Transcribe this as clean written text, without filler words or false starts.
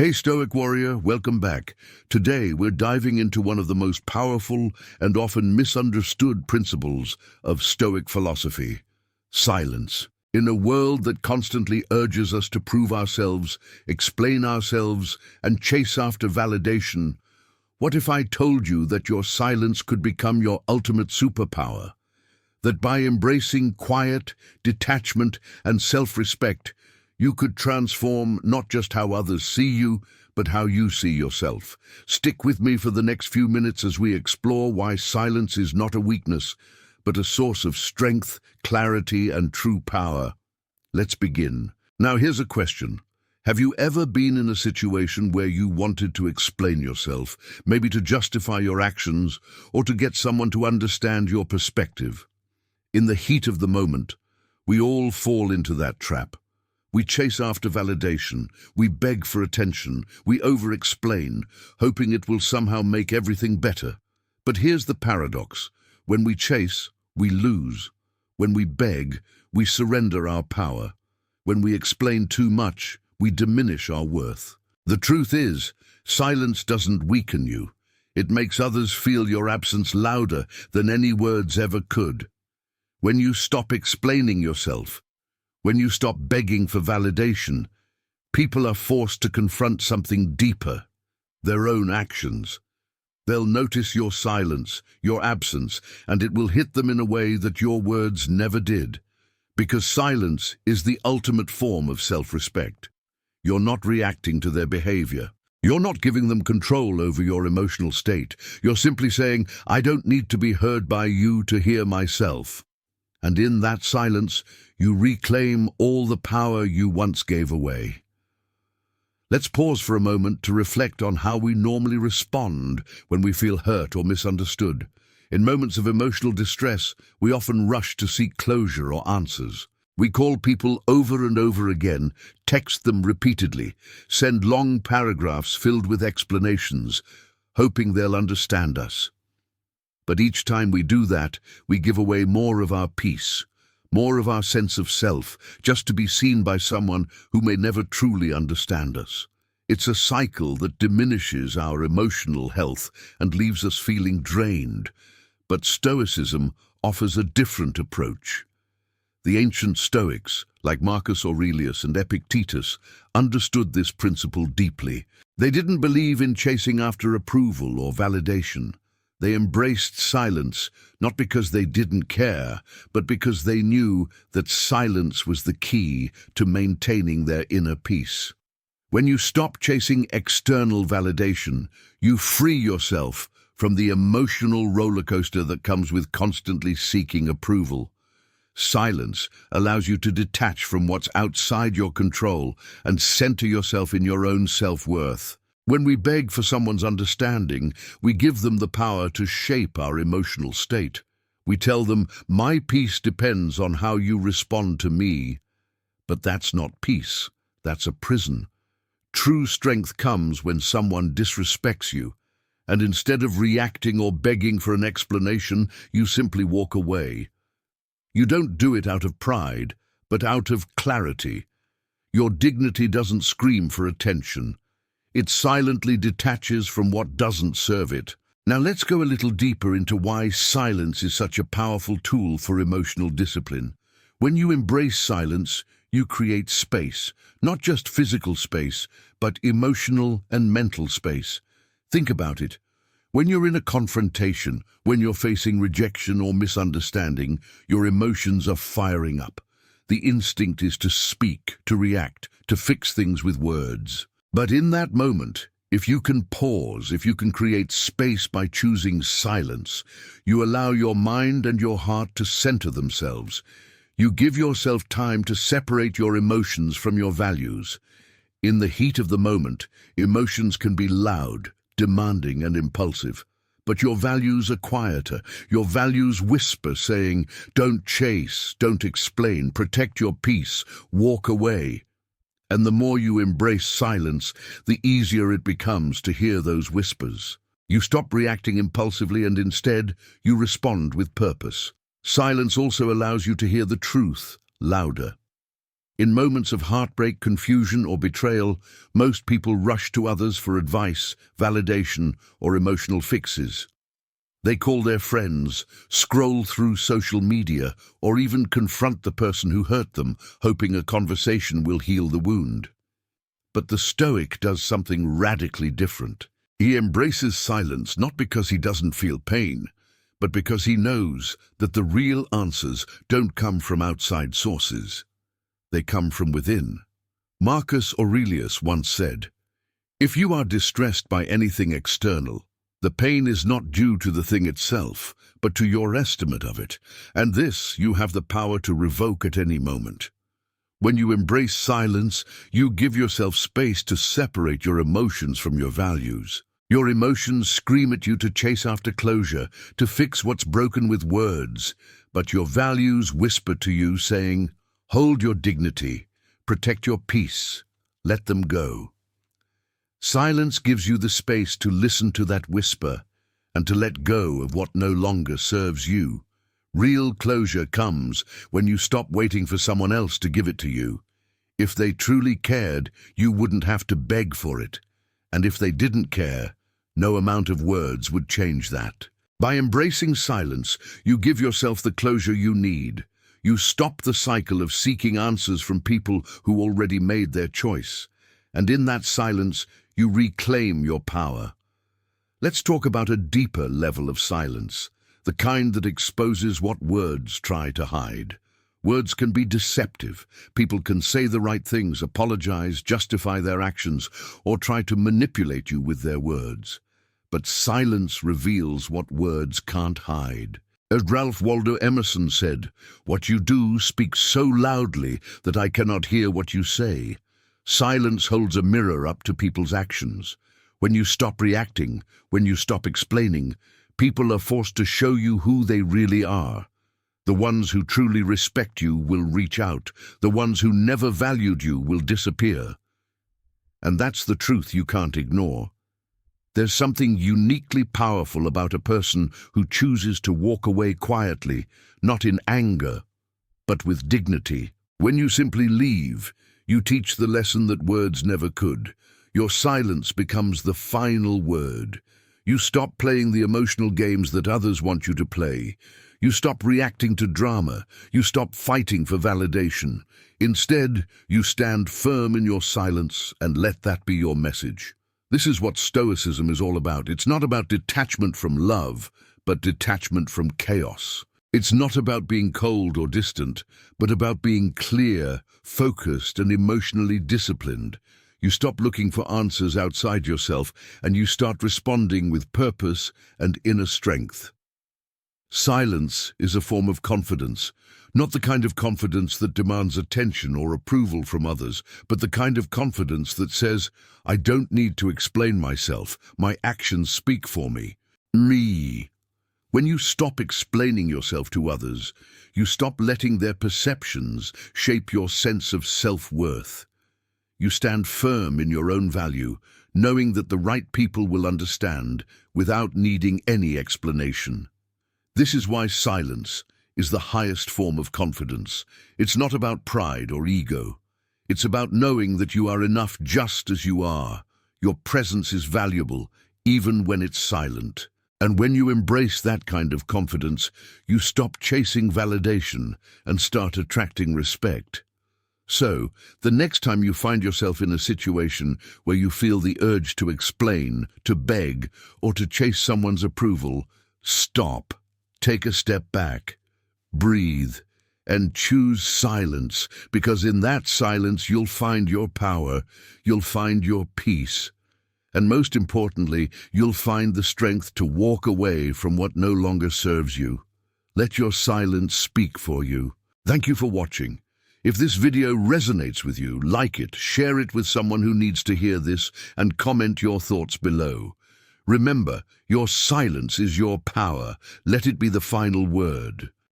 Hey Stoic warrior, welcome back. Today we're diving into one of the most powerful and often misunderstood principles of Stoic philosophy: silence. In a world that constantly urges us to prove ourselves, explain ourselves, and chase after validation, what if I told you that your silence could become your ultimate superpower? That by embracing quiet, detachment, and self-respect, you could transform not just how others see you, but how you see yourself. Stick with me for the next few minutes as we explore why silence is not a weakness, but a source of strength, clarity, and true power. Let's begin. Now here's a question. Have you ever been in a situation where you wanted to explain yourself, maybe to justify your actions, or to get someone to understand your perspective? In the heat of the moment, we all fall into that trap. We chase after validation, we beg for attention, we over-explain, hoping it will somehow make everything better. But here's the paradox. When we chase, we lose. When we beg, we surrender our power. When we explain too much, we diminish our worth. The truth is, silence doesn't weaken you. It makes others feel your absence louder than any words ever could. When you stop explaining yourself, when you stop begging for validation, people are forced to confront something deeper: their own actions. They'll notice your silence, your absence, and it will hit them in a way that your words never did. Because silence is the ultimate form of self-respect. You're not reacting to their behavior. You're not giving them control over your emotional state. You're simply saying, "I don't need to be heard by you to hear myself." And in that silence, you reclaim all the power you once gave away. Let's pause for a moment to reflect on how we normally respond when we feel hurt or misunderstood. In moments of emotional distress, we often rush to seek closure or answers. We call people over and over again, text them repeatedly, send long paragraphs filled with explanations, hoping they'll understand us. But each time we do that, we give away more of our peace, more of our sense of self, just to be seen by someone who may never truly understand us. It's a cycle that diminishes our emotional health and leaves us feeling drained. But Stoicism offers a different approach. The ancient Stoics, like Marcus Aurelius and Epictetus, understood this principle deeply. They didn't believe in chasing after approval or validation. They embraced silence, not because they didn't care, but because they knew that silence was the key to maintaining their inner peace. When you stop chasing external validation, you free yourself from the emotional roller coaster that comes with constantly seeking approval. Silence allows you to detach from what's outside your control and center yourself in your own self-worth. When we beg for someone's understanding, we give them the power to shape our emotional state. We tell them, "My peace depends on how you respond to me." But that's not peace, that's a prison. True strength comes when someone disrespects you, and instead of reacting or begging for an explanation, you simply walk away. You don't do it out of pride, but out of clarity. Your dignity doesn't scream for attention. It silently detaches from what doesn't serve it. Now let's go a little deeper into why silence is such a powerful tool for emotional discipline. When you embrace silence, you create space, not just physical space, but emotional and mental space. Think about it. When you're in a confrontation, when you're facing rejection or misunderstanding, your emotions are firing up. The instinct is to speak, to react, to fix things with words. But in that moment, if you can pause, if you can create space by choosing silence, you allow your mind and your heart to center themselves. You give yourself time to separate your emotions from your values. In the heat of the moment, emotions can be loud, demanding, and impulsive. But your values are quieter. Your values whisper, saying, "Don't chase, don't explain, protect your peace, walk away." And the more you embrace silence, the easier it becomes to hear those whispers. You stop reacting impulsively and instead you respond with purpose. Silence also allows you to hear the truth louder. In moments of heartbreak, confusion, or betrayal, most people rush to others for advice, validation, or emotional fixes. They call their friends, scroll through social media, or even confront the person who hurt them, hoping a conversation will heal the wound. But the Stoic does something radically different. He embraces silence not because he doesn't feel pain, but because he knows that the real answers don't come from outside sources. They come from within. Marcus Aurelius once said, "If you are distressed by anything external, the pain is not due to the thing itself, but to your estimate of it, and this you have the power to revoke at any moment." When you embrace silence, you give yourself space to separate your emotions from your values. Your emotions scream at you to chase after closure, to fix what's broken with words, but your values whisper to you saying, "Hold your dignity, protect your peace, let them go." Silence gives you the space to listen to that whisper and to let go of what no longer serves you. Real closure comes when you stop waiting for someone else to give it to you. If they truly cared, you wouldn't have to beg for it. And if they didn't care, no amount of words would change that. By embracing silence, you give yourself the closure you need. You stop the cycle of seeking answers from people who already made their choice. And in that silence, you reclaim your power. Let's talk about a deeper level of silence, the kind that exposes what words try to hide. Words can be deceptive. People can say the right things, apologize, justify their actions, or try to manipulate you with their words. But silence reveals what words can't hide. As Ralph Waldo Emerson said, "What you do speaks so loudly that I cannot hear what you say." Silence holds a mirror up to people's actions. When you stop reacting, when you stop explaining, people are forced to show you who they really are. The ones who truly respect you will reach out. The ones who never valued you will disappear. And that's the truth you can't ignore. There's something uniquely powerful about a person who chooses to walk away quietly, not in anger, but with dignity. When you simply leave, you teach the lesson that words never could. Your silence becomes the final word. You stop playing the emotional games that others want you to play. You stop reacting to drama. You stop fighting for validation. Instead, you stand firm in your silence and let that be your message. This is what Stoicism is all about. It's not about detachment from love, but detachment from chaos. It's not about being cold or distant, but about being clear, focused, and emotionally disciplined. You stop looking for answers outside yourself, and you start responding with purpose and inner strength. Silence is a form of confidence, not the kind of confidence that demands attention or approval from others, but the kind of confidence that says, "I don't need to explain myself. My actions speak for me." Me. When you stop explaining yourself to others, you stop letting their perceptions shape your sense of self-worth. You stand firm in your own value, knowing that the right people will understand without needing any explanation. This is why silence is the highest form of confidence. It's not about pride or ego. It's about knowing that you are enough just as you are. Your presence is valuable, even when it's silent. And when you embrace that kind of confidence, you stop chasing validation and start attracting respect. So, the next time you find yourself in a situation where you feel the urge to explain, to beg, or to chase someone's approval, stop, take a step back, breathe, and choose silence, because in that silence you'll find your power, you'll find your peace, and most importantly, you'll find the strength to walk away from what no longer serves you. Let your silence speak for you. Thank you for watching. If this video resonates with you, like it, share it with someone who needs to hear this, and comment your thoughts below. Remember, your silence is your power. Let it be the final word.